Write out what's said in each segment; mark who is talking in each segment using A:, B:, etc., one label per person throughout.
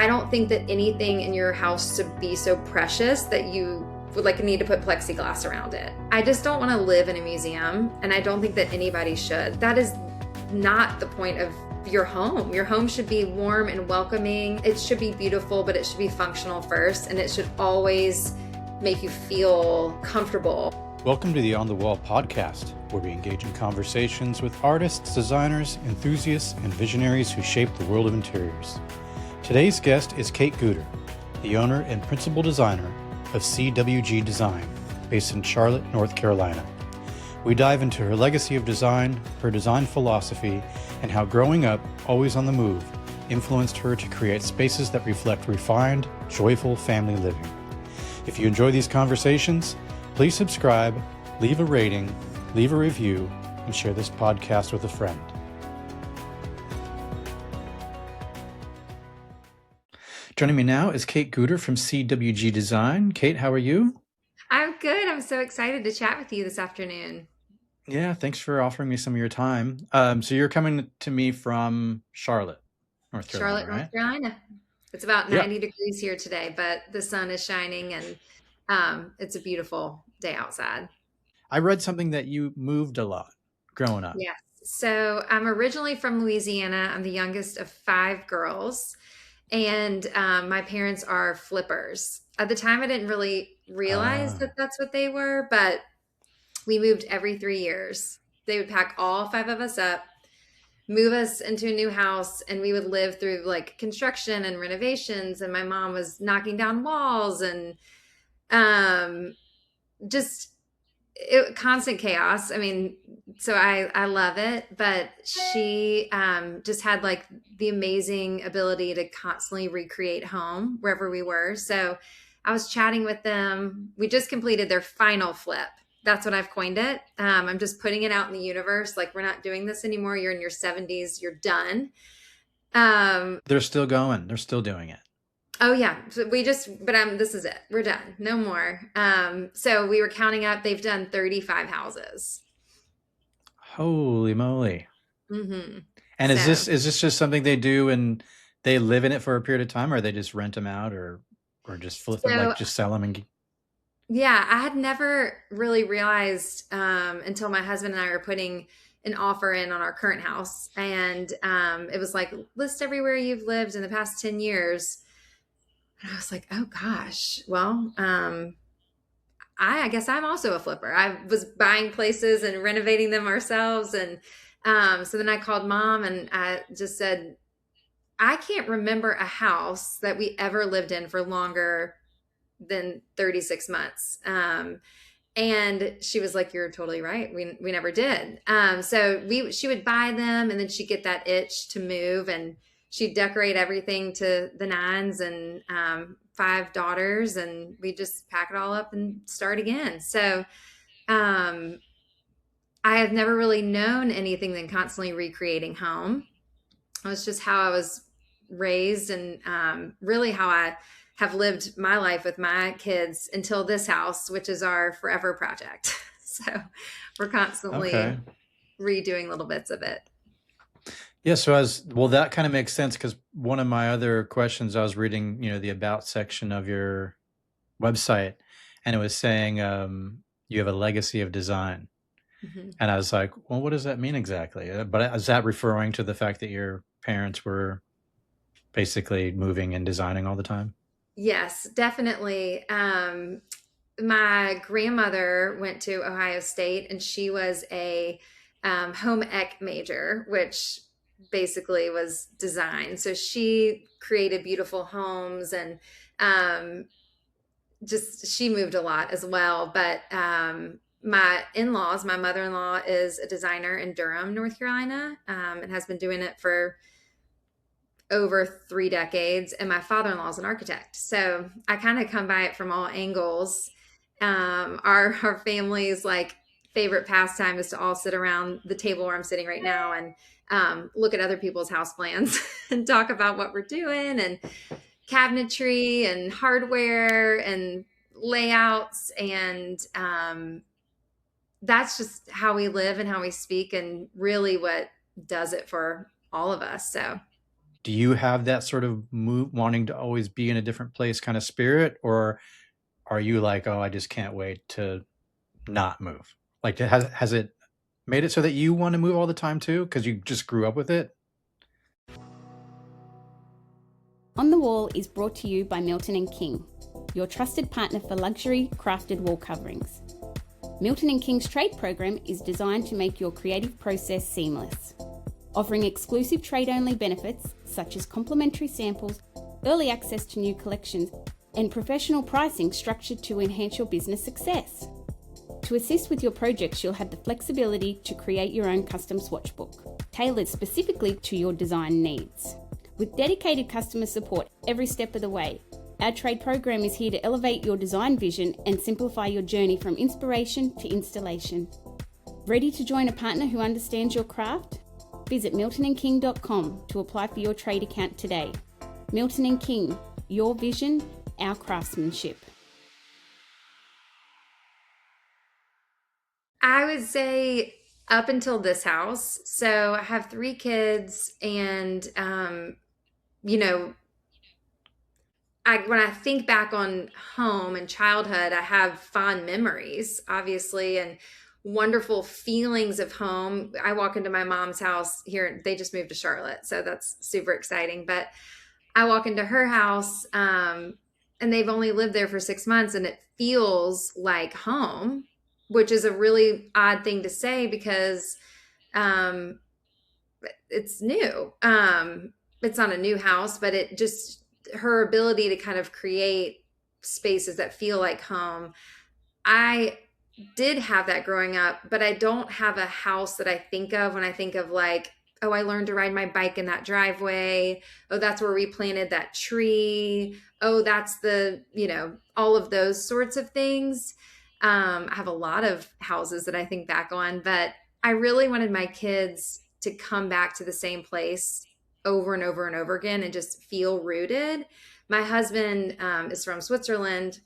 A: I don't think that anything in your house should be so precious that you would like need to put plexiglass around it. I just don't want to live in a museum, and I don't think that anybody should. That is not the point of your home. Your home should be warm and welcoming. It should be beautiful, but it should be functional first, and it should always make you feel comfortable.
B: Welcome to the On the Wall podcast, where we engage in conversations with artists, designers, enthusiasts, and visionaries who shape the world of interiors. Today's guest is Cate Gooder, the owner and principal designer of CWG Design, based in Charlotte, North Carolina. We dive into her legacy of design, her design philosophy, and how growing up, always on the move, influenced her to create spaces that reflect refined, joyful family living. If you enjoy these conversations, please subscribe, leave a rating, leave a review, and share this podcast with a friend. Joining me now is Cate Gooder from CWG Design. Cate, how are you?
A: I'm good. I'm so excited to chat with you this afternoon.
B: Yeah, thanks for offering me some of your time. So you're coming to me from Charlotte, North Carolina,
A: Charlotte,
B: right?
A: North Carolina. It's about
B: Yeah.
A: 90 degrees here today, but the sun is shining and it's a beautiful day outside.
B: I read something that you moved a lot growing up.
A: Yes. So I'm originally from Louisiana. I'm the youngest of 5 girls, and my parents are flippers. At the time, I didn't really realize that that's what they were, but we moved every 3 years. They would pack all 5 of us up, move us into a new house, and we would live through like construction and renovations. And my mom was knocking down walls and just constant chaos. I mean, so I love it, but she just had like the amazing ability to constantly recreate home wherever we were. So I was chatting with them. We just completed their final flip. That's what I've coined it. I'm just putting it out in the universe. Like, we're not doing this anymore. You're in your 70s. You're done.
B: They're still going. They're still doing it.
A: Oh yeah. So this is it. We're done. No more. So we were counting up. They've done 35 houses.
B: Holy moly.
A: Mm-hmm.
B: And is this just something they do and they live in it for a period of time, or they just rent them out or just flip them, like just sell them?
A: Yeah, I had never really realized until my husband and I were putting an offer in on our current house. And it was like, list everywhere you've lived in the past 10 years. And I was like, oh gosh, well, I guess I'm also a flipper. I was buying places and renovating them ourselves. And so then I called Mom and I just said, I can't remember a house that we ever lived in for longer than 36 months. And she was like, you're totally right. We never did. So she would buy them, and then she'd get that itch to move, and she'd decorate everything to the nines, and 5 daughters, and we just pack it all up and start again. So I have never really known anything than constantly recreating home. It was just how I was raised, and really how I have lived my life with my kids until this house, which is our forever project. So we're constantly redoing little bits of it.
B: Yeah. So that kind of makes sense, because one of my other questions, I was reading, the about section of your website, and it was saying you have a legacy of design. Mm-hmm. And I was like, well, what does that mean exactly? But is that referring to the fact that your parents were basically moving and designing all the time?
A: Yes, definitely. My grandmother went to Ohio State, and she was a home ec major, which basically was design. So she created beautiful homes, and she moved a lot as well. But my in-laws, my mother-in-law is a designer in Durham, North Carolina, and has been doing it for over 3 decades. And my father-in-law is an architect. So I kind of come by it from all angles. Our family's like favorite pastime is to all sit around the table where I'm sitting right now and look at other people's house plans and talk about what we're doing, and cabinetry and hardware and layouts. And that's just how we live and how we speak, and really what does it for all of us. So
B: do you have that sort of move, wanting to always be in a different place kind of spirit, or are you like, oh, I just can't wait to not move? Like, has it made it so that you want to move all the time too, because you just grew up with it?
C: On the Wall is brought to you by Milton and King, your trusted partner for luxury crafted wall coverings. Milton and King's trade program is designed to make your creative process seamless, offering exclusive trade-only benefits such as complimentary samples, early access to new collections, and professional pricing structured to enhance your business success. To assist with your projects, you'll have the flexibility to create your own custom swatchbook, tailored specifically to your design needs. With dedicated customer support every step of the way, our trade program is here to elevate your design vision and simplify your journey from inspiration to installation. Ready to join a partner who understands your craft? Visit miltonandking.com to apply for your trade account today. Milton and King, your vision, our craftsmanship.
A: I would say up until this house. So I have 3 kids, and you know, when I think back on home and childhood, I have fond memories, obviously, and wonderful feelings of home. I walk into my mom's house here. They just moved to Charlotte, so that's super exciting. But I walk into her house, and they've only lived there for 6 months, and it feels like home, which is a really odd thing to say because it's new. It's not a new house, but it just, her ability to kind of create spaces that feel like home. I did have that growing up, but I don't have a house that I think of when I think of like, oh, I learned to ride my bike in that driveway. Oh, that's where we planted that tree. Oh, that's the, all of those sorts of things. I have a lot of houses that I think back on, but I really wanted my kids to come back to the same place over and over and over again and just feel rooted. My husband is from Switzerland,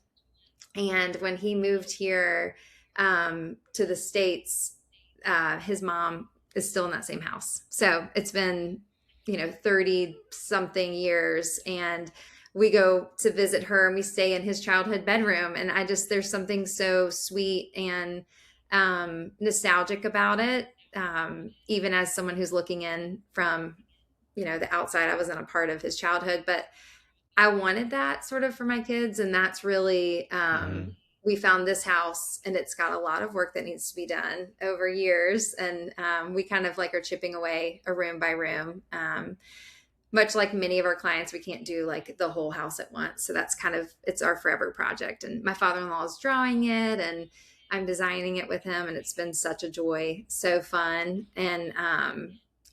A: and when he moved here to the States, his mom is still in that same house. So it's been, 30 something years, and we go to visit her and we stay in his childhood bedroom. And there's something so sweet and nostalgic about it. Even as someone who's looking in from, the outside, I wasn't a part of his childhood, but I wanted that sort of for my kids. And that's really, we found this house, and it's got a lot of work that needs to be done over years. And we kind of like are chipping away a room by room. Much like many of our clients, we can't do like the whole house at once. So that's it's our forever project. And my father-in-law is drawing it, and I'm designing it with him. And it's been such a joy. So fun. And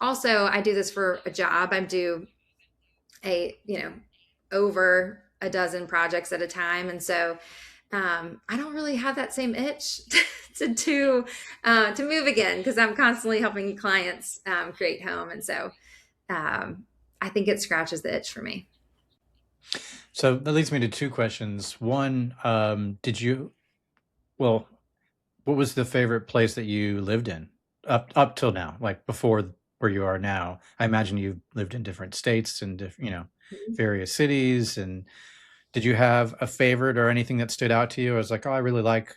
A: also I do this for a job. I do over a dozen projects at a time. And so I don't really have that same itch to move again, because I'm constantly helping clients create home. And so I think it scratches the itch for me.
B: So that leads me to 2 questions. One, what was the favorite place that you lived in up till now, like before where you are now? I imagine you've lived in different states and, various cities. And did you have a favorite or anything that stood out to you? I was like, oh, I really like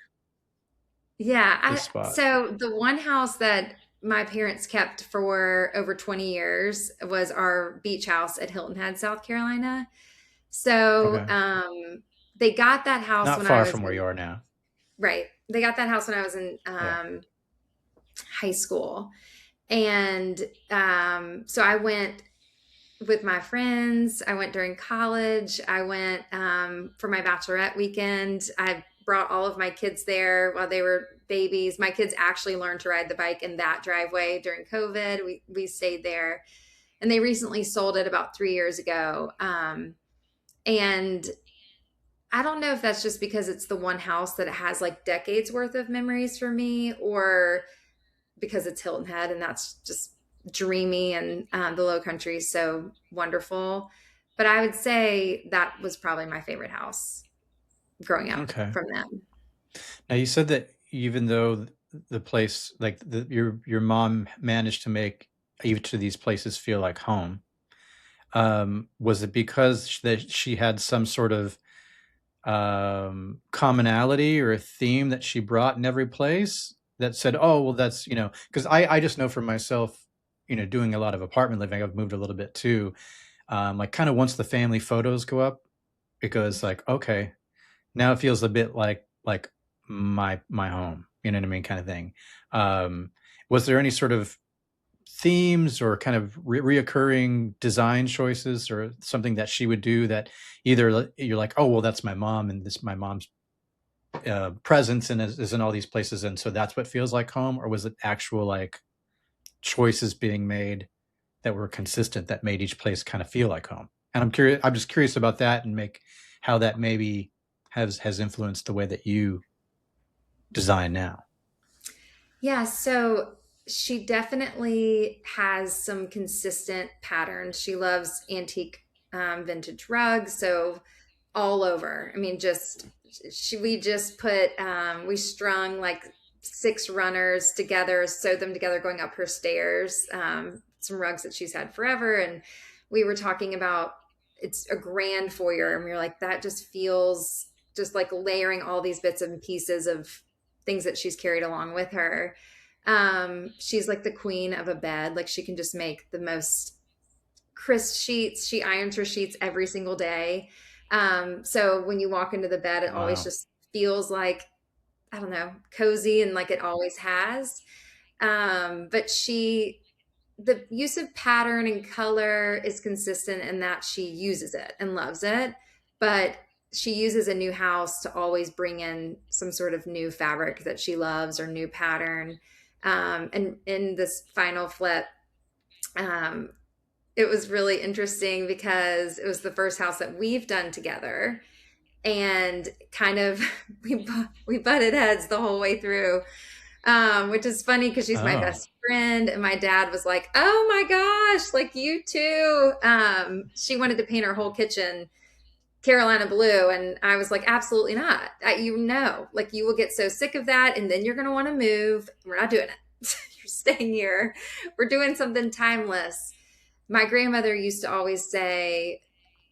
B: this spot.
A: So the one house that my parents kept for over 20 years was our beach house at Hilton Head, South Carolina. So
B: Okay.
A: they got that house
B: Not
A: when
B: far
A: I was
B: from where you are now.
A: right. They got that house when I was in high school. And so I went with my friends. I went during college. I went for my bachelorette weekend. I brought all of my kids there while they were babies. My kids actually learned to ride the bike in that driveway during COVID. We stayed there, and they recently sold it about 3 years ago. And I don't know if that's just because it's the one house that has like decades worth of memories for me, or because it's Hilton Head and that's just dreamy, and the Low Country is so wonderful. But I would say that was probably my favorite house growing up from them.
B: Now you said that even though the place, like your mom managed to make each of these places feel like home, Was it because that she had some sort of commonality or a theme that she brought in every place that said, oh, well, that's, because I just know for myself, doing a lot of apartment living, I've moved a little bit too. Like kind of once the family photos go up, it goes like, okay, now it feels a bit like my home, you know what I mean, kind of thing. Was there any sort of themes or kind of reoccurring design choices or something that she would do that either you're like, oh, well, that's my mom and this my mom's presence and is in all these places, and so that's what feels like home? Or was it actual like choices being made that were consistent that made each place kind of feel like home? And I'm just curious about that and make how that maybe has influenced the way that you design now.
A: Yeah, so she definitely has some consistent patterns. She loves antique vintage rugs, so all over. I mean, just we just put we strung like six runners together, sewed them together going up her stairs. Some rugs that she's had forever, and we were talking about it's a grand foyer, and we were like, that just feels just like layering all these bits and pieces of things that she's carried along with her. She's like the queen of a bed. Like she can just make the most crisp sheets. She irons her sheets every single day. So when you walk into the bed, it always
B: Wow.
A: just feels like, I don't know, cozy and like it always has. But the use of pattern and color is consistent in that she uses it and loves it. But she uses a new house to always bring in some sort of new fabric that she loves or new pattern. And in this final flip, um, it was really interesting because it was the first house that we've done together, and kind of we butted heads the whole way through, which is funny because she's my
B: Oh.
A: best friend, and my dad was like, oh my gosh, like you too. She wanted to paint her whole kitchen Carolina blue, and I was like, absolutely not. Like you will get so sick of that, and then you're going to want to move. We're not doing it. You're staying here. We're doing something timeless. My grandmother used to always say,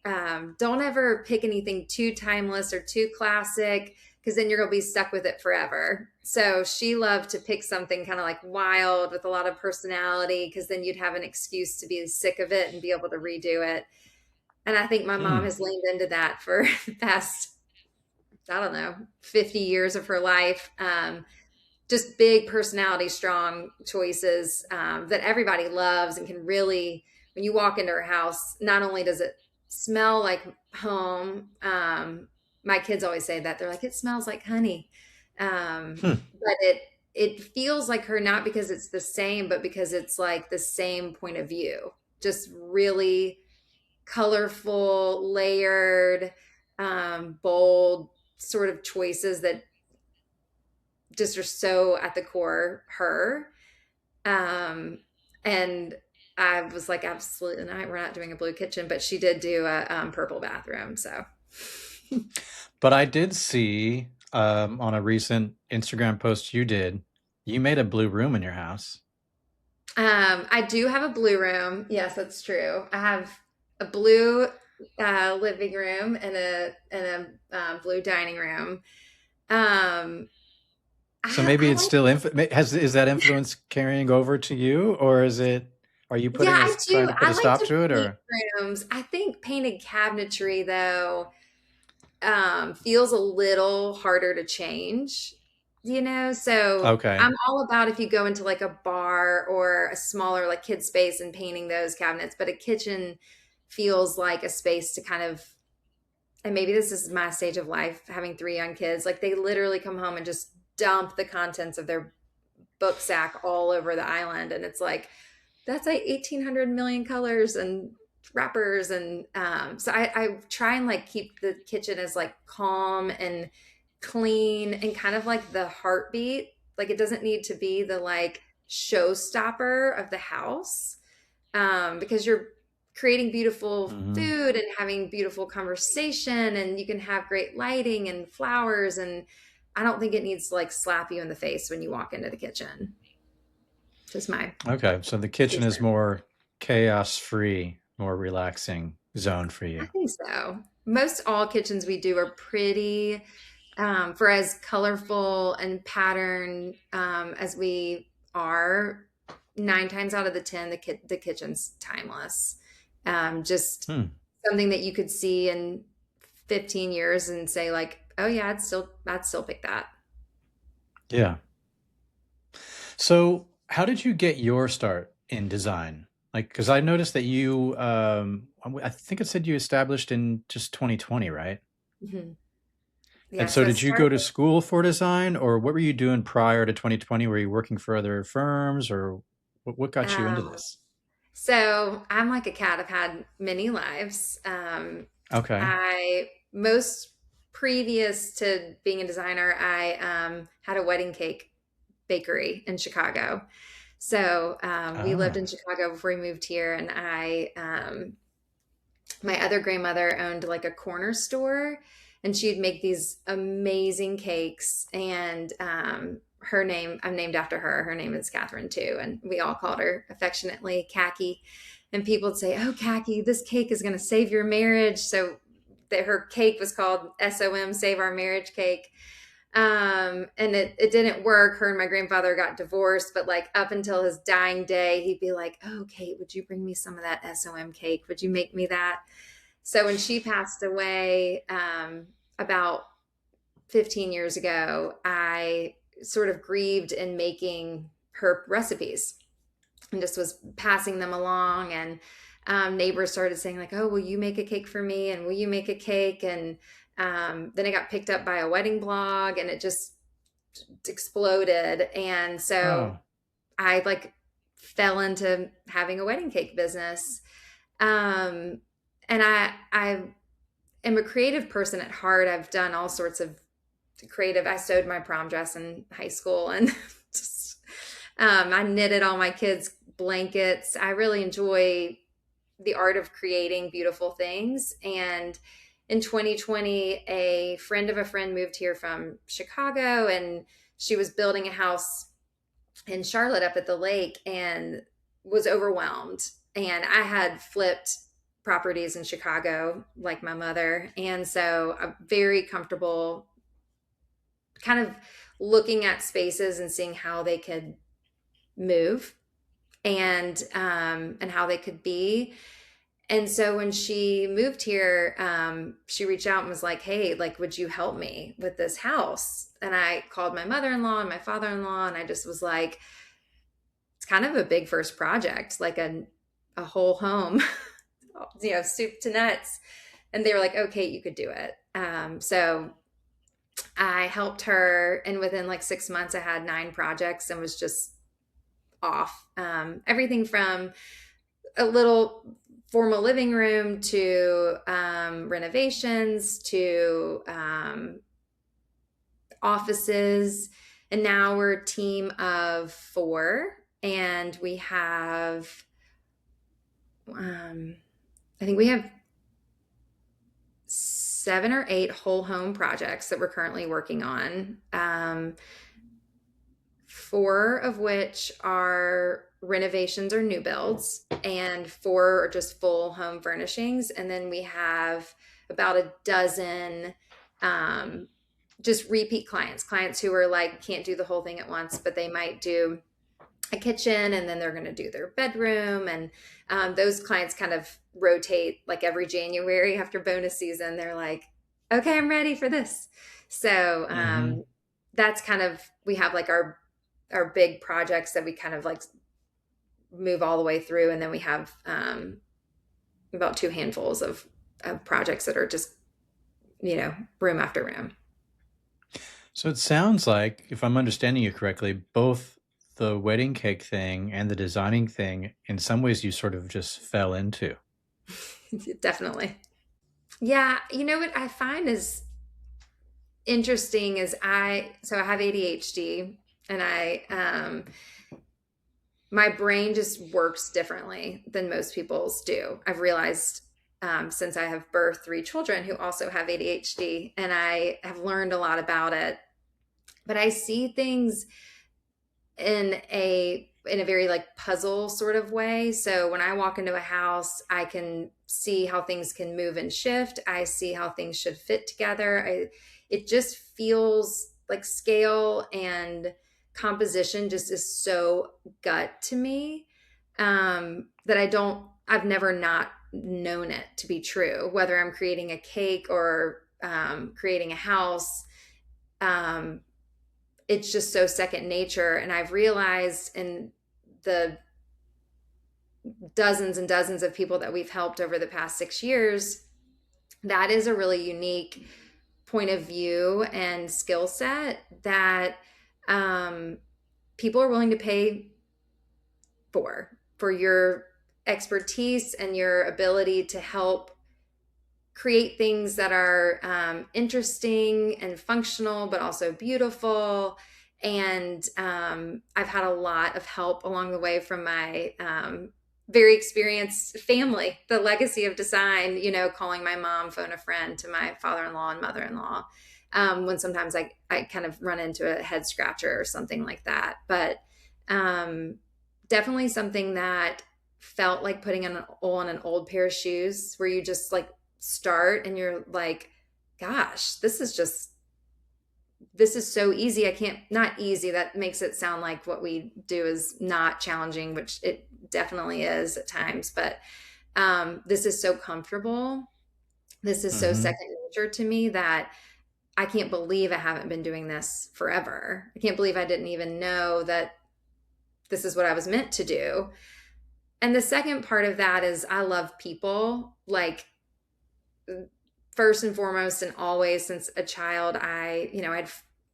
A: don't ever pick anything too timeless or too classic, because then you're going to be stuck with it forever. So she loved to pick something kind of like wild with a lot of personality, because then you'd have an excuse to be sick of it and be able to redo it. And I think my mom
B: Hmm.
A: has leaned into that for the past, I don't know, 50 years of her life. Just big personality, strong choices that everybody loves and can really, when you walk into her house, not only does it smell like home, my kids always say that. They're like, it smells like honey.
B: Hmm.
A: But it feels like her, not because it's the same, but because it's like the same point of view. Just really colorful, layered, bold sort of choices that just are so at the core her. Um, and I was like, absolutely not. We're not doing a blue kitchen, but she did do a purple bathroom. So
B: But I did see on a recent Instagram post you did, you made a blue room in your house.
A: I do have a blue room. Yes, that's true. I have a blue living room and a blue dining room. Um,
B: So maybe
A: I
B: it's
A: like,
B: still is that influence carrying over to you, or are you
A: yeah, I
B: trying
A: do.
B: to put
A: I
B: a
A: like
B: stop
A: to
B: to it,
A: paint
B: or
A: rooms. I think painted cabinetry though feels a little harder to change, so
B: okay.
A: I'm all about if you go into like a bar or a smaller like kid space and painting those cabinets, but a kitchen feels like a space to kind of, and maybe this is my stage of life having three young kids, like they literally come home and just dump the contents of their book sack all over the island, and it's like that's like 1800 million colors and wrappers, and so I try and like keep the kitchen as like calm and clean and kind of like the heartbeat. Like it doesn't need to be the like showstopper of the house, because you're creating beautiful
B: Hmm.
A: food and having beautiful conversation, and you can have great lighting and flowers, and I don't think it needs to like slap you in the face when you walk into the kitchen. Just my
B: Okay, so the kitchen
A: 2
B: is
A: cents.
B: more chaos free. more relaxing zone for
A: I
B: you.
A: think so. Most all kitchens we do are pretty, for as colorful and pattern as we are, 9 times out of the 10, the kitchen's timeless. Just
B: Hmm.
A: something that you could see in 15 years and say like, oh yeah, I'd still pick that.
B: Yeah. So, how did you get your start in design? Like, because I noticed that I think it said you established in just 2020, right?
A: Mhm.
B: And
A: Yeah,
B: so,
A: so I
B: did you go
A: started.
B: to school for design, or what were you doing prior to 2020? Were you working for other firms, or what got you into
A: Um,
B: this?
A: so I'm like a cat. I've had many lives.
B: Okay.
A: I most previous to being a designer, I had a wedding cake bakery in Chicago. So we lived in
B: Ah.
A: Chicago before we moved here, and my other grandmother owned like a corner store, and she'd make these amazing cakes. And her name, I'm named after her. Her name is Catherine too, and we all called her affectionately Khaki. And people would say, "Oh, Khaki, this cake is going to save your marriage." So that her cake was called SOM, Save Our Marriage Cake. And it didn't work. Her and my grandfather got divorced, but like up until his dying day, he'd be like, "Oh, Kate, would you bring me some of that SOM cake? Would you make me that?" So when she passed away, about 15 years ago, I sort of grieved in making her recipes and just was passing them along. And neighbors started saying like, "Oh, will you make a cake for me? And will you make a cake?" And then it got picked up by a wedding blog, and it just exploded. And so
B: Oh.
A: I like fell into having a wedding cake business. Um, and I am a creative person at heart. I've done all sorts of creative. I sewed my prom dress in high school, and just I knitted all my kids' blankets. I really enjoy the art of creating beautiful things. And in 2020, a friend of a friend moved here from Chicago, and she was building a house in Charlotte up at the lake and was overwhelmed. And I had flipped properties in Chicago like my mother. And so I'm very comfortable kind of looking at spaces and seeing how they could move and how they could be. And so when she moved here, she reached out and was like, "Hey, like, would you help me with this house?" And I called my mother-in-law and my father-in-law, and I just was like, it's kind of a big first project, like a whole home, soup to nuts. And they were like, "Okay, you could do it." So I helped her, and within like 6 months, I had 9 projects and was just off. Everything from a little formal living room to renovations to offices. And now we're a team of 4, and we have, I think we have 7 or 8 whole home projects that we're currently working on. 4 of which are renovations or new builds, and 4 are just full home furnishings. And then we have about a dozen just repeat clients who are like, can't do the whole thing at once, but they might do a kitchen and then they're going to do their bedroom. And those clients kind of rotate like every January after bonus season. They're like, "Okay, I'm ready for this." So
B: Hmm.
A: that's kind of, we have like our big projects that we kind of like move all the way through. And then we have about 2 handfuls of projects that are just, room after room.
B: So it sounds like, if I'm understanding you correctly, both the wedding cake thing and the designing thing, in some ways, you sort of just fell into.
A: Definitely. Yeah. You know what I find is interesting is so I have ADHD, and my brain just works differently than most people's do. I've realized since I have birthed 3 children who also have ADHD, and I have learned a lot about it. But I see things in in a very like puzzle sort of way. So when I walk into a house, I can see how things can move and shift. I see how things should fit together. It just feels like scale and composition just is so gut to me, that I've never not known it to be true, whether I'm creating a cake or creating a house. It's just so second nature. And I've realized in the dozens and dozens of people that we've helped over the past 6 years, that is a really unique point of view and skill set that people are willing to pay for your expertise and your ability to help create things that are interesting and functional, but also beautiful. And I've had a lot of help along the way from my very experienced family, the legacy of design, calling my mom, phone a friend, to my father-in-law and mother-in-law, when sometimes I kind of run into a head scratcher or something like that. But definitely something that felt like putting on an old pair of shoes, where you just like start and you're like, gosh, this is so easy. Not easy. That makes it sound like what we do is not challenging, which it definitely is at times. But this is so comfortable. This is so second nature to me that I can't believe I haven't been doing this forever. I can't believe I didn't even know that this is what I was meant to do. And the second part of that is I love people. Like, first and foremost and always, since a child, I had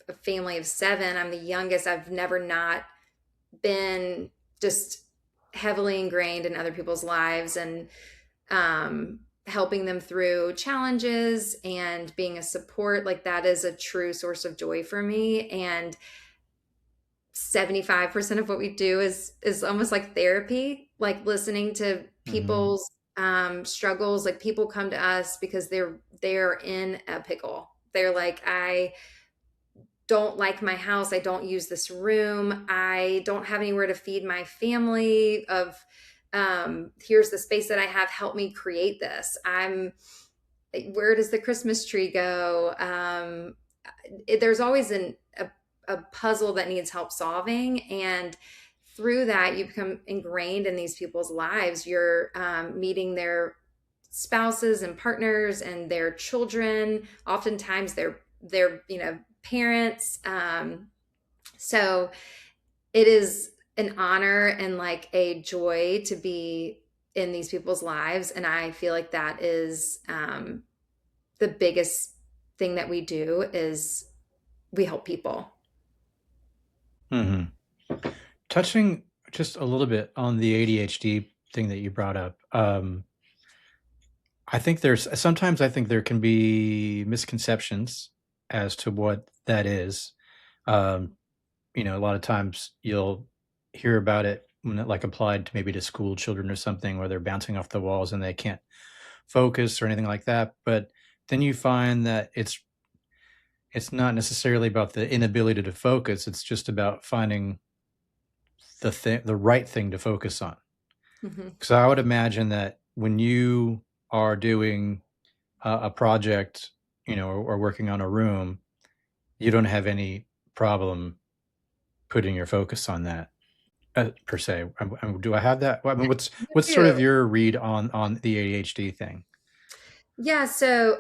A: a family of 7. I'm the youngest. I've never not been just heavily ingrained in other people's lives and helping them through challenges and being a support. Like, that is a true source of joy for me. And 75% of what we do is almost like therapy, like listening to people's struggles. Like, people come to us because they're in a pickle. They're like, I don't like my house. I don't use this room. I don't have anywhere to feed my family. Here's the space that I have. Help me create this. Where does the Christmas tree go? There's always a puzzle that needs help solving. And through that, you become ingrained in these people's lives. You're meeting their spouses and partners and their children, oftentimes their parents. So it is an honor and like a joy to be in these people's lives. And I feel like that is the biggest thing that we do is we help people.
B: Touching just a little bit on the ADHD thing that you brought up, I think there can be misconceptions as to what that is. A lot of times you'll hear about it when it, like, applied to maybe to school children or something, where they're bouncing off the walls and they can't focus or anything like that. But then you find that it's not necessarily about the inability to focus. It's just about finding the right thing to focus on. Because I would imagine that when you are doing a project, or working on a room, you don't have any problem putting your focus on that per se. Do I have that? I mean, what's sort of your read on the ADHD thing?
A: Yeah. So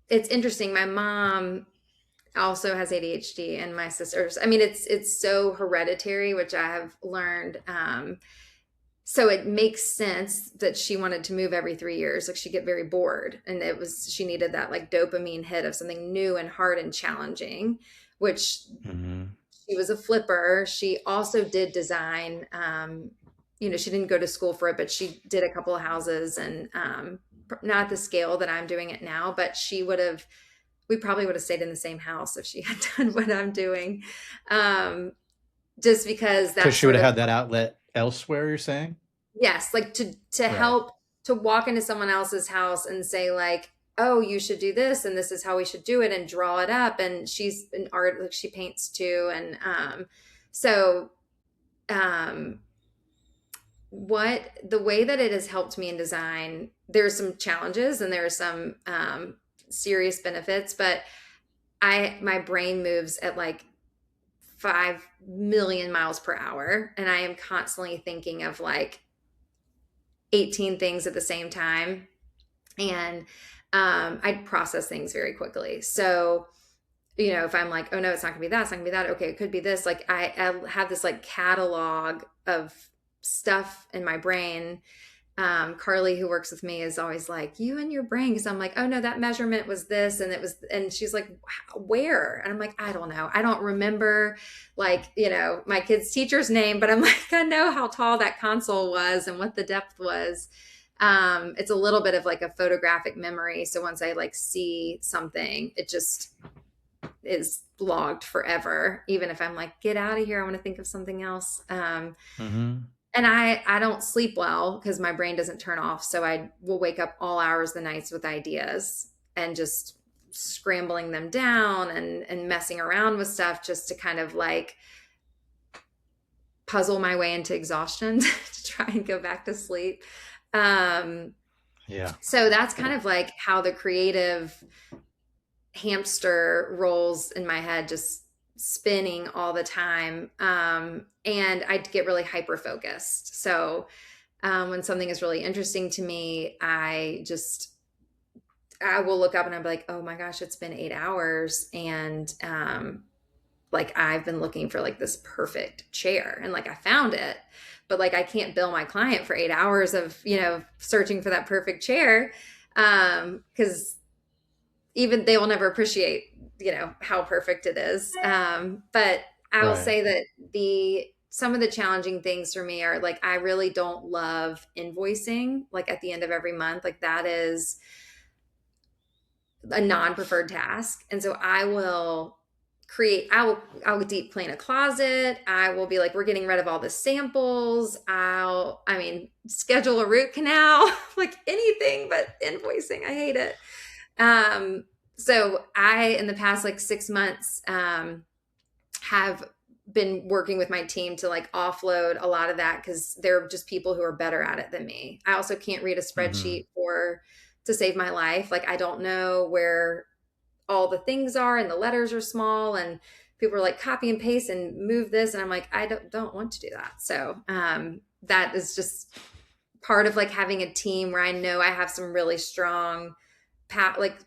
A: it's interesting. My mom also has ADHD, and my sisters. I mean, it's so hereditary, which I have learned. So it makes sense that she wanted to move every 3 years. Like, she'd get very bored, and she needed that like dopamine hit of something new and hard and challenging, which she was a flipper. She also did design. She didn't go to school for it, but she did a couple of houses, and not the scale that I'm doing it now, but we probably would have stayed in the same house if she had done what I'm doing. Just because
B: she would have had that outlet elsewhere, you're saying?
A: Yes. Like to help to walk into someone else's house and say like, oh, you should do this, and this is how we should do it, and draw it up. And she's an art, like she paints too. And so um, the way that it has helped me in design, there's some challenges and there are some serious benefits, but my brain moves at like 5 million miles per hour, and I am constantly thinking of like 18 things at the same time. And I process things very quickly. So, if I'm like, oh no, it's not gonna be that, it's not gonna be that. Okay, it could be this. Like I have this like catalog of stuff in my brain. Carly, who works with me, is always like, you and your brain. Because I'm like, oh no, that measurement was this. And she's like, where? And I'm like, I don't know. I don't remember like, my kid's teacher's name, but I'm like, I know how tall that console was and what the depth was. It's a little bit of like a photographic memory. So once I like see something, it just is logged forever. Even if I'm like, get out of here, I want to think of something else. And I don't sleep well because my brain doesn't turn off. So I will wake up all hours of the nights with ideas and just scrambling them down and messing around with stuff just to kind of like puzzle my way into exhaustion to try and go back to sleep. So that's kind of like how the creative hamster rolls in my head, just spinning all the time. And I get really hyper focused. So when something is really interesting to me, I will look up and I'll be like, oh my gosh, it's been 8 hours. And like I've been looking for like this perfect chair, and like I found it, but like I can't bill my client for 8 hours of, searching for that perfect chair. Cause even they will never appreciate, how perfect it is. But I will say that some of the challenging things for me are like, I really don't love invoicing, like at the end of every month. Like that is a non-preferred task. And so I will deep clean a closet. I will be like, we're getting rid of all the samples. Schedule a root canal, like anything but invoicing. I hate it. So I, in the past like 6 months, have been working with my team to like offload a lot of that because they're just people who are better at it than me. I also can't read a spreadsheet to save my life. Like I don't know where all the things are, and the letters are small, and people are like copy and paste and move this. And I'm like, I don't want to do that. So, that is just part of like having a team where I know I have some really strong like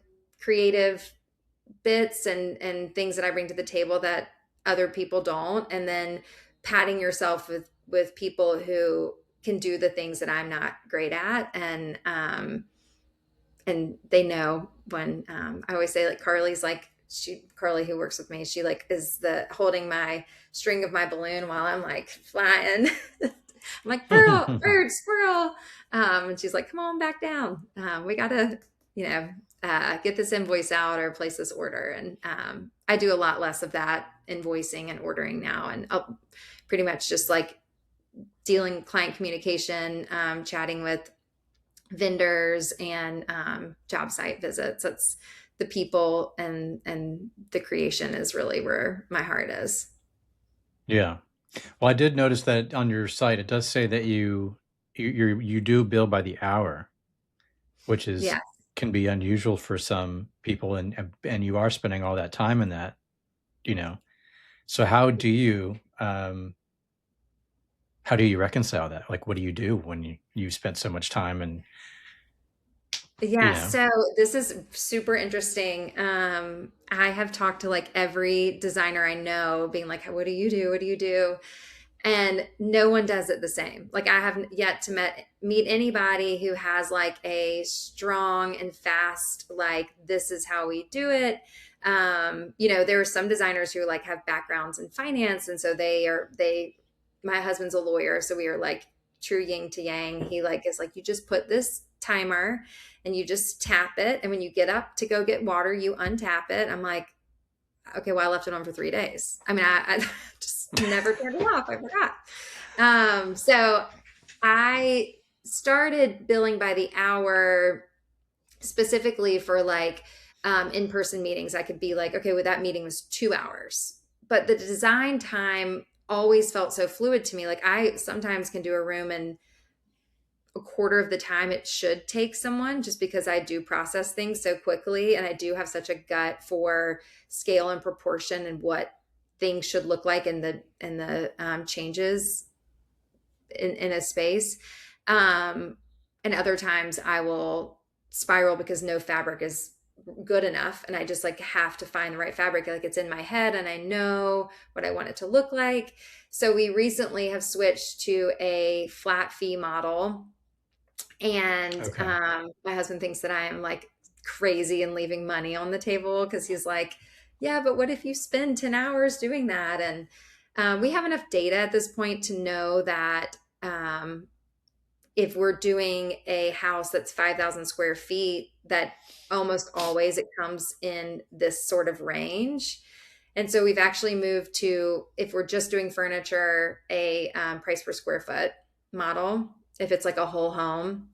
A: creative bits and things that I bring to the table that other people don't. And then patting yourself with people who can do the things that I'm not great at. And they know when, I always say like, Carly who works with me, she like is holding my string of my balloon while I'm like flying. I'm like, bird, squirrel. And she's like, come on back down. We gotta, get this invoice out or place this order. And I do a lot less of that invoicing and ordering now. And I'll pretty much just like dealing client communication, chatting with vendors and job site visits. That's the people, and the creation is really where my heart is.
B: Yeah. Well, I did notice that on your site, it does say that you do bill by the hour, which is can be unusual for some people, and you are spending all that time in that, So how do you reconcile that? Like, what do you do when you spent so much time and
A: so this is super interesting. I have talked to like every designer I know, being like, what do you do? What do you do? And no one does it the same. Like I haven't yet to meet anybody who has like a strong and fast, like, this is how we do it. There are some designers who like have backgrounds in finance. And so my husband's a lawyer. So we are like true yin to yang. He like is like, you just put this timer and you just tap it. And when you get up to go get water, you untap it. I'm like, okay, well, I left it on for 3 days. I mean, I just never turned it off. I forgot. So I started billing by the hour specifically for like in-person meetings. I could be like, okay, well, that meeting was 2 hours, but the design time always felt so fluid to me. Like I sometimes can do a room and a quarter of the time it should take someone, just because I do process things so quickly and I do have such a gut for scale and proportion and what things should look like in the changes in a space. And other times I will spiral because no fabric is good enough. And I just like have to find the right fabric. Like it's in my head and I know what I want it to look like. So we recently have switched to a flat fee model. And
B: Okay.
A: my husband thinks that I am like crazy and leaving money on the table, because he's like, yeah, but what if you spend 10 hours doing that? And we have enough data at this point to know that if we're doing a house that's 5,000 square feet, that almost always it comes in this sort of range. And so we've actually moved to, if we're just doing furniture, a price per square foot model, if it's like a whole home,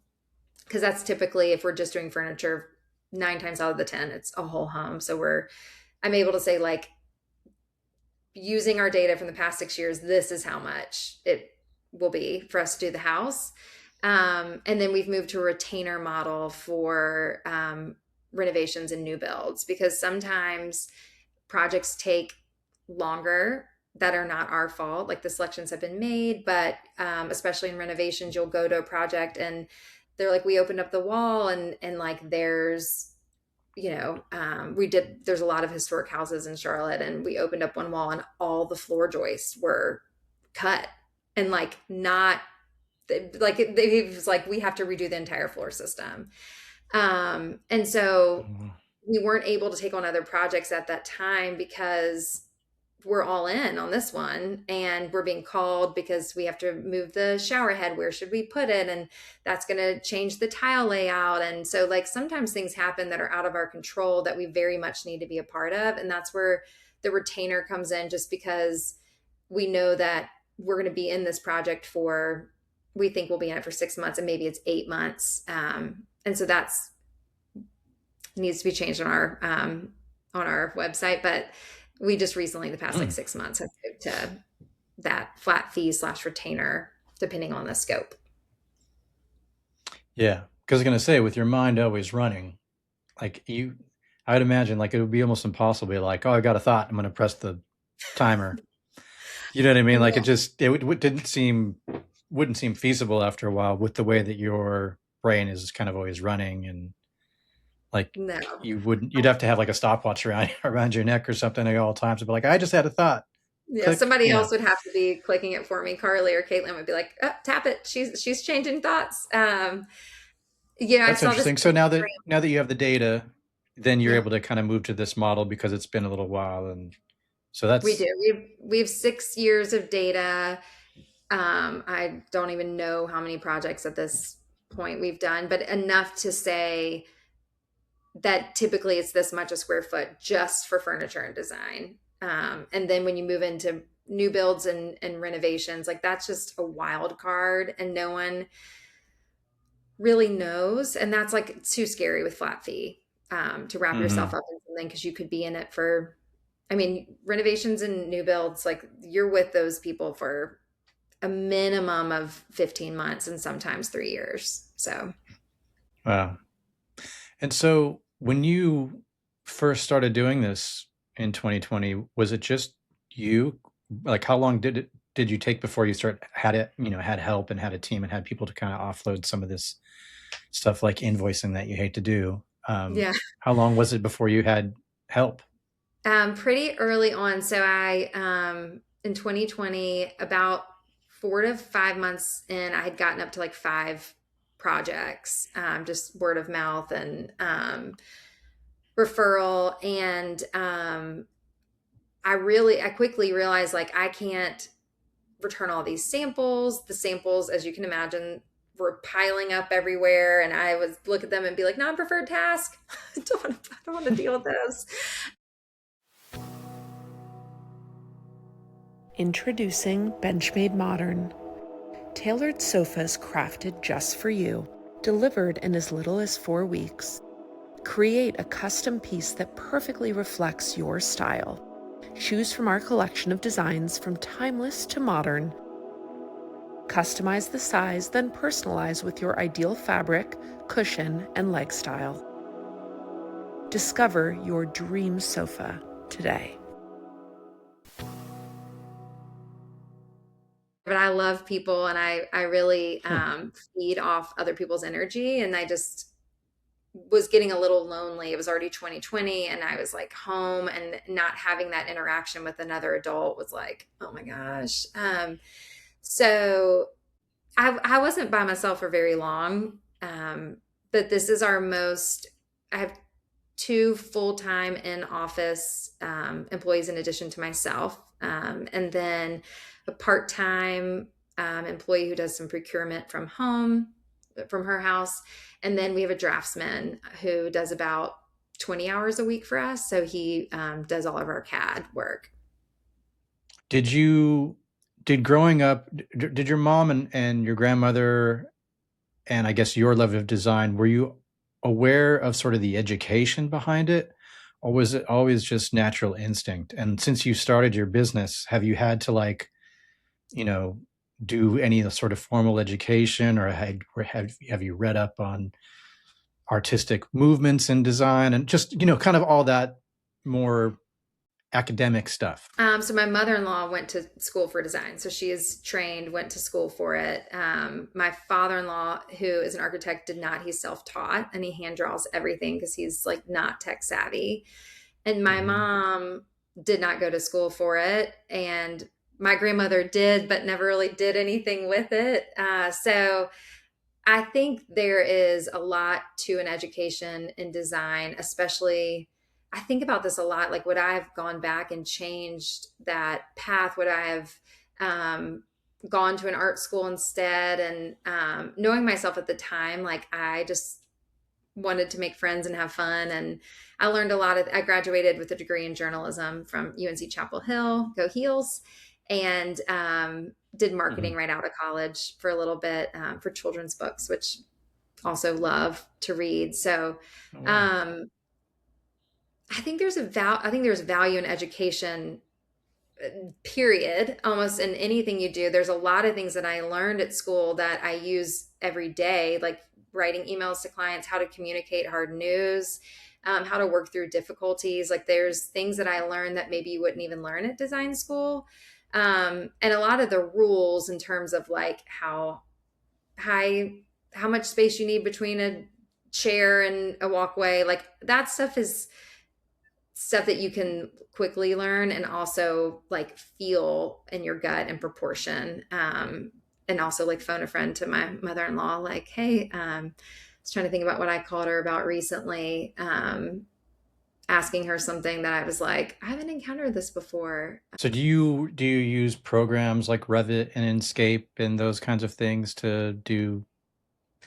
A: because that's typically, if we're just doing furniture, 9 times out of the 10, it's a whole home. So I'm able to say, like, using our data from the past 6 years, this is how much it will be for us to do the house. And then we've moved to a retainer model for renovations and new builds, because sometimes projects take longer that are not our fault. Like the selections have been made, but especially in renovations, you'll go to a project and they're like, we opened up the wall and like there's, there's a lot of historic houses in Charlotte, and we opened up one wall and all the floor joists were cut and like not like it was like we have to redo the entire floor system. And so we weren't able to take on other projects at that time because we're all in on this one, and we're being called because we have to move the shower head. Where should we put it? And that's going to change the tile layout. And so like sometimes things happen that are out of our control that we very much need to be a part of. And that's where the retainer comes in, just because we know that we're going to be in this project we think we'll be in it for 6 months, and maybe it's 8 months. And so that's needs to be changed on our website. But we just recently, the past like 6 months, have moved to that flat fee / retainer, depending on the scope.
B: Yeah. Because I was going to say, with your mind always running, like I would imagine like it would be almost impossible to be like, oh, I got a thought, I'm going to press the timer. You know what I mean? Like wouldn't seem feasible after a while with the way that your brain is kind of always running, and like
A: No.
B: you'd have to have like a stopwatch around your neck or something at all times to be like, I just had a thought.
A: Yeah,
B: Click.
A: somebody else would have to be clicking it for me. Carly or Caitlin would be like, oh, tap it. She's changing thoughts.
B: That's
A: I saw
B: interesting.
A: this.
B: So now that you have the data, then you're
A: Yeah.
B: able to kind of move to this model because it's been a little while, and so that's
A: We do. We have 6 years of data. I don't even know how many projects at this point we've done, but enough to say that typically it's this much a square foot just for furniture and design. And then when you move into new builds and renovations, like that's just a wild card and no one really knows. And that's like too scary with flat fee to wrap yourself up in something, because you could be in it for, renovations and new builds, like you're with those people for a minimum of 15 months and sometimes 3 years. So.
B: wow. And so when you first started doing this in 2020, was it just you? Like how long did you take before you had help and had a team and had people to kind of offload some of this stuff like invoicing that you hate to do?
A: Yeah.
B: How long was it before you had help?
A: Pretty early on. So I, in 2020, about 4 to 5 months in, I had gotten up to like 5 projects, just word of mouth and referral. And I quickly realized like I can't return all these samples. The samples, as you can imagine, were piling up everywhere. And I would look at them and be like, non-preferred task. I don't want to deal with this.
D: Introducing Benchmade Modern. Tailored sofas crafted just for you, delivered in as little as 4 weeks. Create a custom piece that perfectly reflects your style. Choose from our collection of designs from timeless to modern. Customize the size, then personalize with your ideal fabric, cushion, and leg style. Discover your dream sofa today.
A: But I love people, and I really feed off other people's energy, and I just was getting a little lonely. It was already 2020, and I was like home, and not having that interaction with another adult was like, oh my gosh. So I wasn't by myself for very long. But this is I have two full-time in office employees in addition to myself. And then a part-time employee who does some procurement from her house. And then we have a draftsman who does about 20 hours a week for us. So he does all of our CAD work.
B: Did growing up, did your mom and your grandmother, and I guess your love of design, were you aware of sort of the education behind it? Or was it always just natural instinct? And since you started your business, have you had to do any sort of formal education, or have you read up on artistic movements in design and just, kind of all that more academic stuff?
A: So my mother-in-law went to school for design. So she is trained, went to school for it. My father-in-law, who is an architect, did not. He's self-taught, and he hand draws everything because he's like not tech savvy. And my mom did not go to school for it. And my grandmother did, but never really did anything with it. So I think there is a lot to an education in design, especially. I think about this a lot. Like, would I have gone back and changed that path? Would I have gone to an art school instead? And knowing myself at the time, like, I just wanted to make friends and have fun. And I learned a lot. I graduated with a degree in journalism from UNC Chapel Hill, go Heels, and did marketing right out of college for a little bit for children's books, which also love to read. So I think there's value in education, period, almost in anything you do. There's a lot of things that I learned at school that I use every day, like writing emails to clients, how to communicate hard news, how to work through difficulties. Like, there's things that I learned that maybe you wouldn't even learn at design school. And a lot of the rules in terms of like how much space you need between a chair and a walkway, like that stuff is stuff that you can quickly learn, and also like feel in your gut and proportion. And also like phone a friend to my mother-in-law, like, hey, I was trying to think about what I called her about recently, asking her something that I was like, I haven't encountered this before.
B: So do you use programs like Revit and Inkscape and those kinds of things to do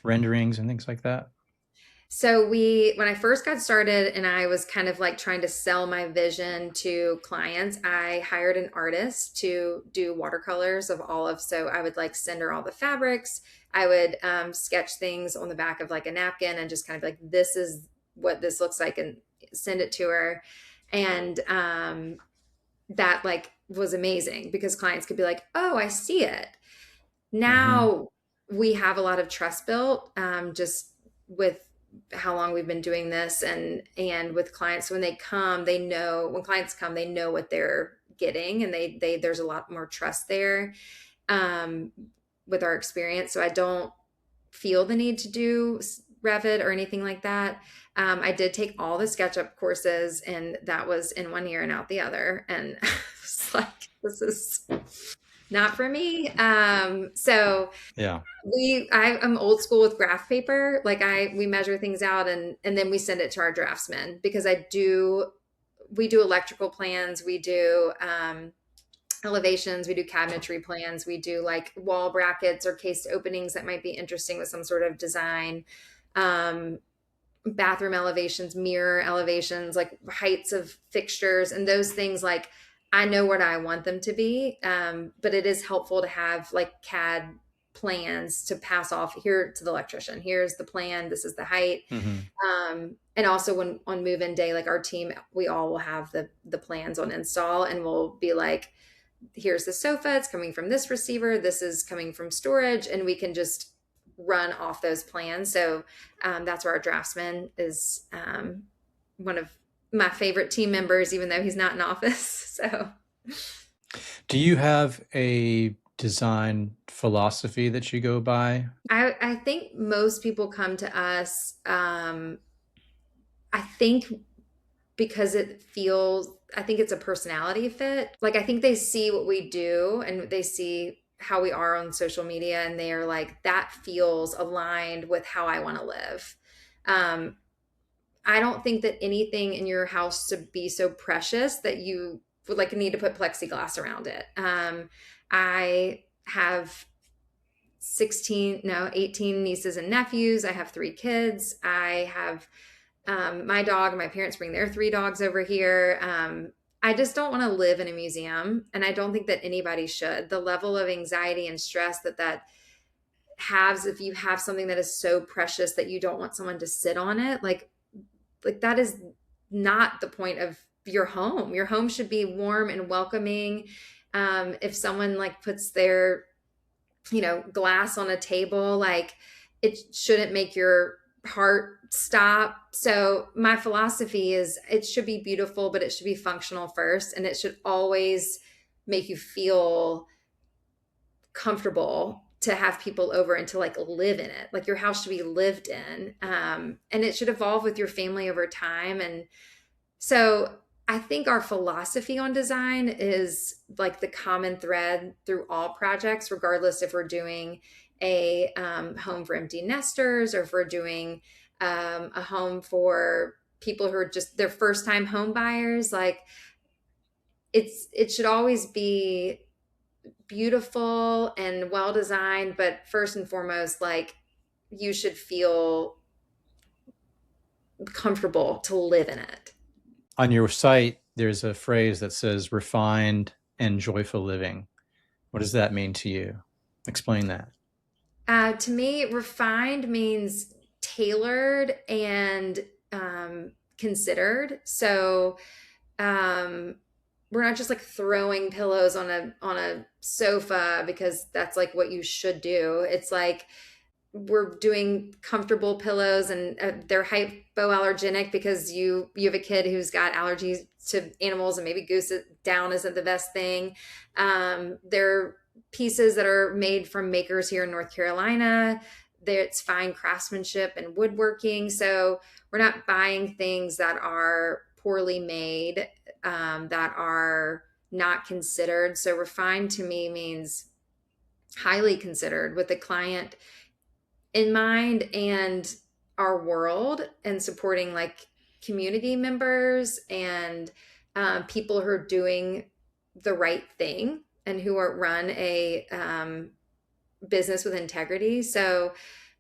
B: renderings and things like that?
A: So when I first got started and I was kind of like trying to sell my vision to clients, I hired an artist to do watercolors so I would like send her all the fabrics. I would sketch things on the back of like a napkin and just kind of like, this is what this looks like, and send it to her. And that like was amazing because clients could be like, oh, I see it. Now we have a lot of trust built just with how long we've been doing this, and with clients. So when clients come, they know what they're getting, and there's a lot more trust there with our experience. So I don't feel the need to do Revit or anything like that. I did take all the SketchUp courses, and that was in one ear and out the other. And I was like, this is not for me. So yeah, I'm old school with graph paper. Like we measure things out and then we send it to our draftsman, because we do electrical plans. We do, elevations, we do cabinetry plans, we do like wall brackets or cased openings that might be interesting with some sort of design, bathroom elevations, mirror elevations, like heights of fixtures and those things. Like, I know what I want them to be. But it is helpful to have like CAD plans to pass off here to the electrician. Here's the plan. This is the height.
B: Mm-hmm.
A: And also when on move-in day, like our team, we all will have the plans on install, and we'll be like, here's the sofa. It's coming from this receiver. This is coming from storage. And we can just run off those plans. So that's where our draftsman is one of my favorite team members, even though he's not in office. So
B: do you have a design philosophy that you go by?
A: I think most people come to us, I think because I think it's a personality fit. Like, I think they see what we do and they see how we are on social media, and they are like, that feels aligned with how I want to live. I don't think that anything in your house should be so precious that you would like need to put plexiglass around it. I have 18 nieces and nephews. I have 3 kids. I have my dog. My parents bring their 3 dogs over here. I just don't want to live in a museum, and I don't think that anybody should. The level of anxiety and stress that has, if you have something that is so precious that you don't want someone to sit on it, like that is not the point of your home. Your home should be warm and welcoming. If someone like puts their, glass on a table, like, it shouldn't make your heart stop. So my philosophy is it should be beautiful, but it should be functional first. And it should always make you feel comfortable to have people over and to like live in it. Like, your house should be lived in. And it should evolve with your family over time. And so I think our philosophy on design is like the common thread through all projects, regardless if we're doing a home for empty nesters, or if we're doing a home for people who are just their first time home buyers. Like, it should always be beautiful and well designed, but first and foremost, like, you should feel comfortable to live in it.
B: On your site, there's a phrase that says refined and joyful living. What does that mean to you? Explain that.
A: To me, refined means tailored and considered. So we're not just like throwing pillows on a sofa because that's like what you should do. It's like we're doing comfortable pillows, and they're hypoallergenic because you have a kid who's got allergies to animals, and maybe goose down isn't the best thing. They're pieces that are made from makers here in North Carolina. It's fine craftsmanship and woodworking. So we're not buying things that are poorly made, that are not considered. So refined to me means highly considered, with the client in mind and our world, and supporting like community members and people who are doing the right thing and who are run a business with integrity. So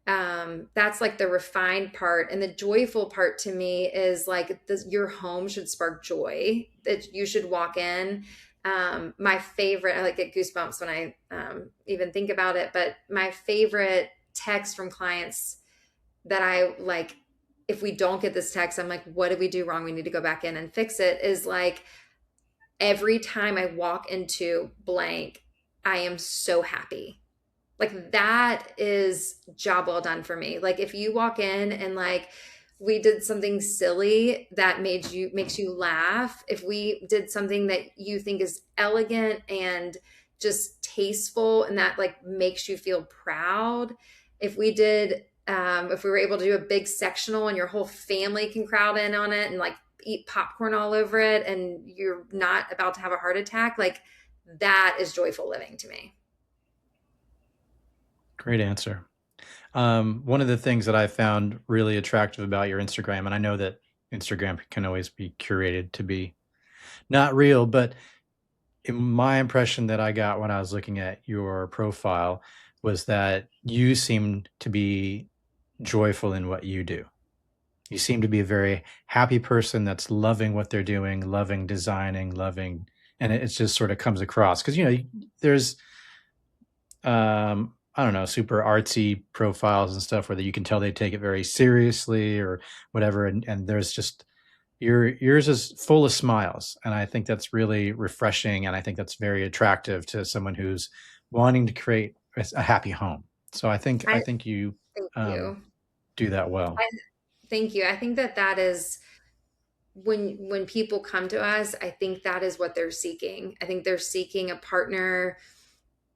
A: that's like the refined part. And the joyful part to me is like your home should spark joy, that you should walk in. My favorite, I like get goosebumps when I even think about it, but my favorite text from clients that I like, if we don't get this text, I'm like, what did we do wrong? We need to go back in and fix it, is like, every time I walk into blank, I am so happy. Like, that is job well done for me. Like, if you walk in and like we did something silly that makes you laugh, if we did something that you think is elegant and just tasteful and that like makes you feel proud, if we were able to do a big sectional and your whole family can crowd in on it and like eat popcorn all over it and you're not about to have a heart attack, like, that is joyful living to me.
B: Great answer. One of the things that I found really attractive about your Instagram, and I know that Instagram can always be curated to be not real, but in my impression that I got when I was looking at your profile was that you seemed to be joyful in what you do. You seem to be a very happy person that's loving what they're doing, loving designing, loving, and it just sort of comes across. Because, there's I don't know, super artsy profiles and stuff where you can tell they take it very seriously or whatever. And there's just yours is full of smiles. And I think that's really refreshing. And I think that's very attractive to someone who's wanting to create a happy home. So I
A: I
B: think you
A: thank
B: um,
A: you.
B: do that well.
A: I thank you. I think that is when people come to us, I think that is what they're seeking. I think they're seeking a partner.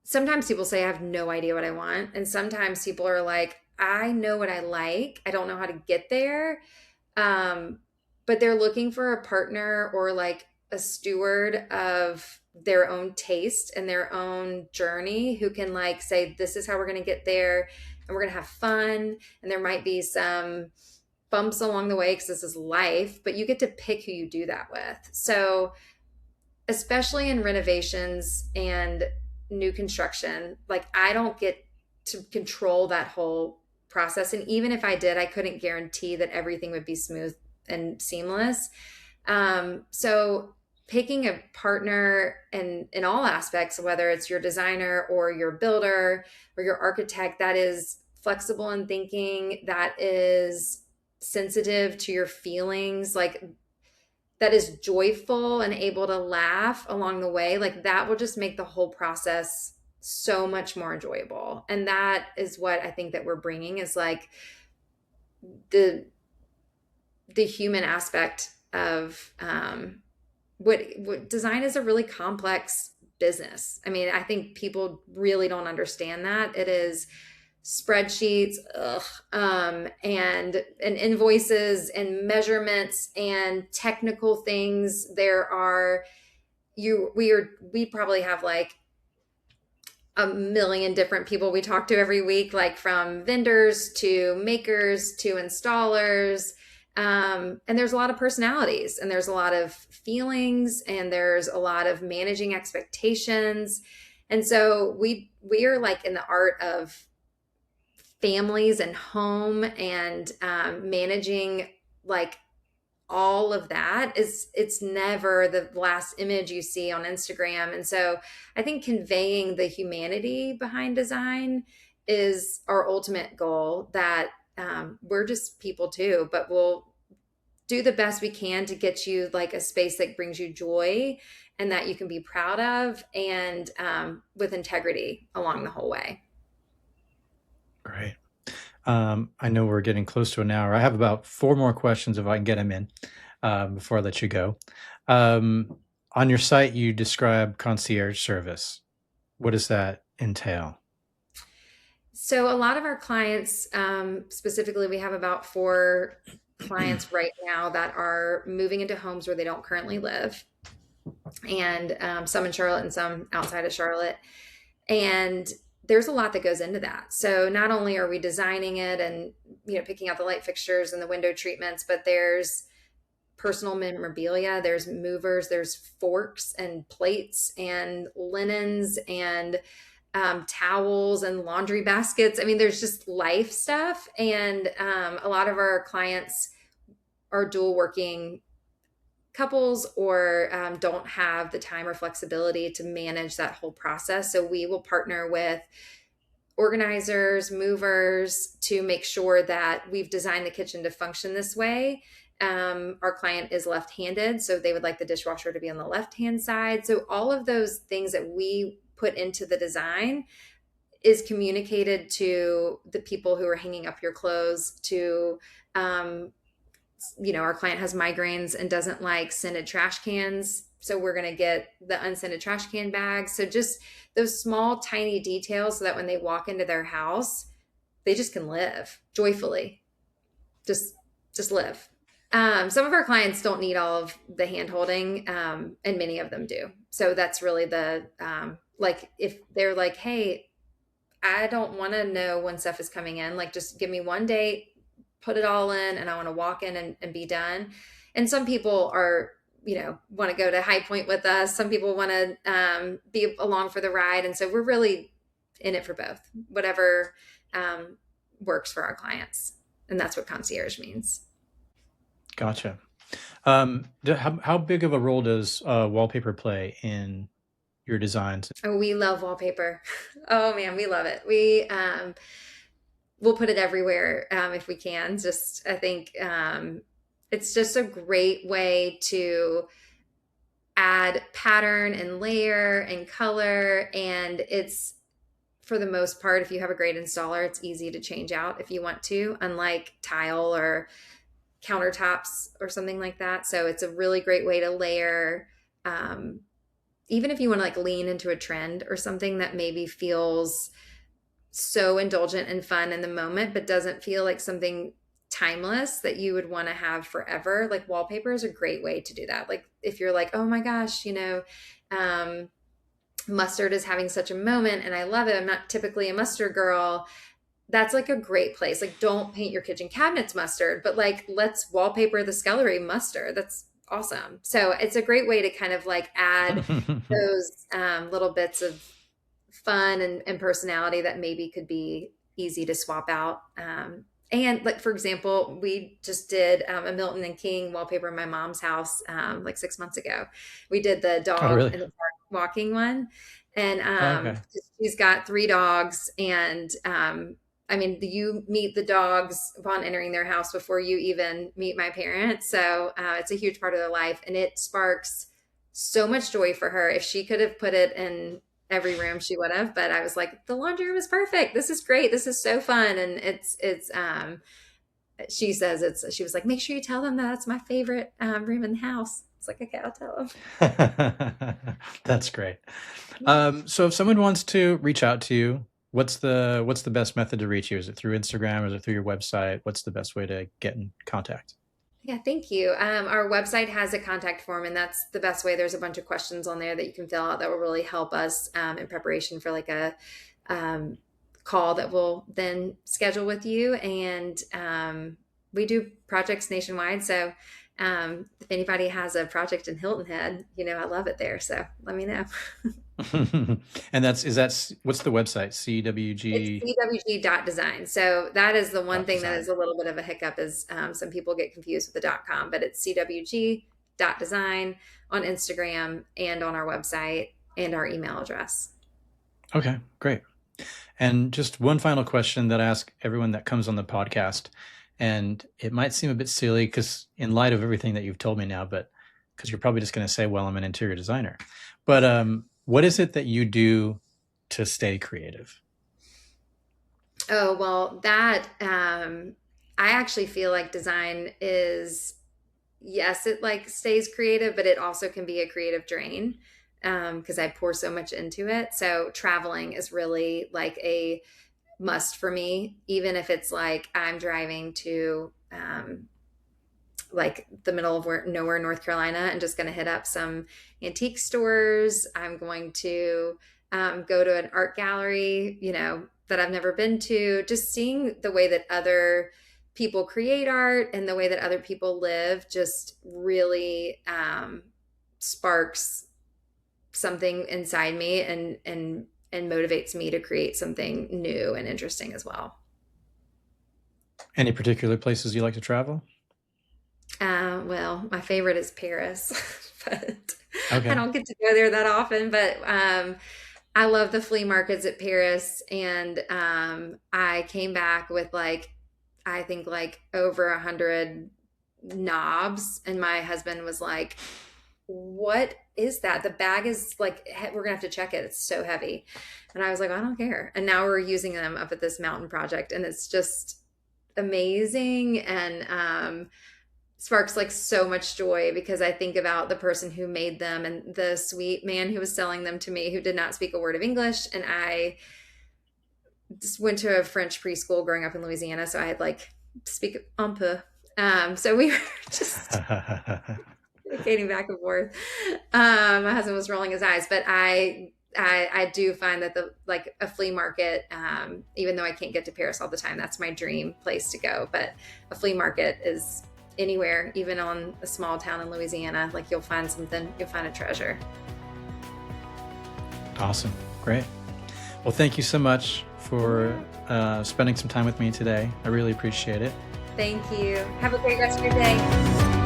A: Sometimes people say, I have no idea what I want. And sometimes people are like, I know what I like. I don't know how to get there. Um, but they're looking for a partner or like a steward of their own taste and their own journey who can like say, this is how we're going to get there and we're going to have fun. And there might be some bumps along the way because this is life, but you get to pick who you do that with. So, especially in renovations and new construction, like I don't get to control that whole process. And even if I did, I couldn't guarantee that everything would be smooth and seamless. So picking a partner in all aspects, whether it's your designer or your builder or your architect, that is flexible in thinking, that is sensitive to your feelings, like that is joyful and able to laugh along the way, like that will just make the whole process so much more enjoyable. And that is what I think that we're bringing is like the human aspect of what design is a really complex business. I mean, I think people really don't understand that. It is spreadsheets, and invoices and measurements and technical things. There are we probably have like a million different people we talk to every week, like from vendors to makers to installers. And there's a lot of personalities and there's a lot of feelings and there's a lot of managing expectations. And so we are like in the art of families and home and managing like all of that. Is it's never the last image you see on Instagram. And so I think conveying the humanity behind design is our ultimate goal, that we're just people too, but we'll do the best we can to get you like a space that brings you joy and that you can be proud of, and with integrity along the whole way.
B: Great. I know we're getting close to an hour. I have about 4 more questions if I can get them in before I let you go. On your site, you describe concierge service. What does that entail?
A: So a lot of our clients, specifically, we have about 4 clients right now that are moving into homes where they don't currently live, and some in Charlotte and some outside of Charlotte. And there's a lot that goes into that. So not only are we designing it and picking out the light fixtures and the window treatments, but there's personal memorabilia, there's movers, there's forks and plates and linens and towels and laundry baskets. I mean, there's just life stuff. And a lot of our clients are dual working couples or don't have the time or flexibility to manage that whole process. So we will partner with organizers, movers to make sure that we've designed the kitchen to function this way. Our client is left-handed, so they would like the dishwasher to be on the left-hand side. So all of those things that we put into the design is communicated to the people who are hanging up your clothes, to our client has migraines and doesn't like scented trash cans, so we're going to get the unscented trash can bags. So just those small tiny details so that when they walk into their house, they just can live joyfully, just live. Some of our clients don't need all of the hand holding, and many of them do. So that's really the like if they're like, hey, I don't want to know when stuff is coming in, like just give me one date, put it all in, and I want to walk in and be done. And some people are, want to go to High Point with us. Some people want to be along for the ride. And so we're really in it for both, whatever works for our clients. And that's what concierge means.
B: Gotcha. How big of a role does wallpaper play in your designs?
A: Oh, we love wallpaper. Oh man, we love it. We'll put it everywhere if we can. Just I think it's just a great way to add pattern and layer and color, and it's, for the most part, if you have a great installer, it's easy to change out if you want to, unlike tile or countertops or something like that. So it's a really great way to layer. Even if you want to like lean into a trend or something that maybe feels so indulgent and fun in the moment, but doesn't feel like something timeless that you would want to have forever, like wallpaper is a great way to do that. Like if you're like, oh my gosh, mustard is having such a moment and I love it. I'm not typically a mustard girl. That's like a great place. Like don't paint your kitchen cabinets mustard, but like let's wallpaper the scullery mustard. That's awesome. So it's a great way to kind of like add those little bits of fun and personality that maybe could be easy to swap out. And like, for example, we just did a Milton and King wallpaper in my mom's house like 6 months ago. We did the dog
B: really?
A: in the park walking one. And
B: Okay.
A: she's got 3 dogs. And I mean, you meet the dogs upon entering their house before you even meet my parents. So it's a huge part of their life. And it sparks so much joy for her. If she could have put it in every room, she would have, but I was like, the laundry room is perfect. This is great. This is so fun. And she says she was like, make sure you tell them that's my favorite room in the house. It's like, okay, I'll tell them.
B: That's great. So if someone wants to reach out to you, what's the best method to reach you? Is it through Instagram? Is it through your website? What's the best way to get in contact?
A: Yeah, thank you. Our website has a contact form, and that's the best way. There's a bunch of questions on there that you can fill out that will really help us in preparation for like a call that we'll then schedule with you. And we do projects nationwide. So if anybody has a project in Hilton Head, I love it there. So let me know.
B: And what's the website? CWG?
A: It's CWG.design. So that is the one thing
B: design.
A: that is a little bit of a hiccup is some people get confused with the .com, but it's CWG.design on Instagram and on our website and our email address.
B: Okay, great. And just one final question that I ask everyone that comes on the podcast, and it might seem a bit silly because in light of everything that you've told me now, but because you're probably just going to say, well, I'm an interior designer, but what is it that you do to stay creative?
A: Oh, well, that I actually feel like design is, yes, it like stays creative, but it also can be a creative drain because I pour so much into it. So traveling is really like a must for me, even if it's like I'm driving to like the middle of nowhere, North Carolina, and just going to hit up some antique stores. I'm going to go to an art gallery, that I've never been to, just seeing the way that other people create art and the way that other people live just really sparks something inside me and motivates me to create something new and interesting as well.
B: Any particular places you like to travel?
A: Well, my favorite is Paris, but
B: Okay.
A: I don't get to go there that often, but I love the flea markets at Paris. And I came back with I think over 100 knobs. And my husband was like, what is that? The bag is like, we're gonna have to check it. It's so heavy. And I was like, I don't care. And now we're using them up at this mountain project. And it's just amazing. And sparks so much joy because I think about the person who made them and the sweet man who was selling them to me who did not speak a word of English. And I just went to a French preschool growing up in Louisiana. So I had speak un peu. So we were just communicating back and forth. My husband was rolling his eyes, but I do find that a flea market, even though I can't get to Paris all the time, that's my dream place to go. But a flea market is anywhere, even on a small town in Louisiana, you'll find something, you'll find a treasure.
B: Awesome. Great. Well, thank you so much for spending some time with me today. I really appreciate it.
A: Thank you. Have a great rest of your day.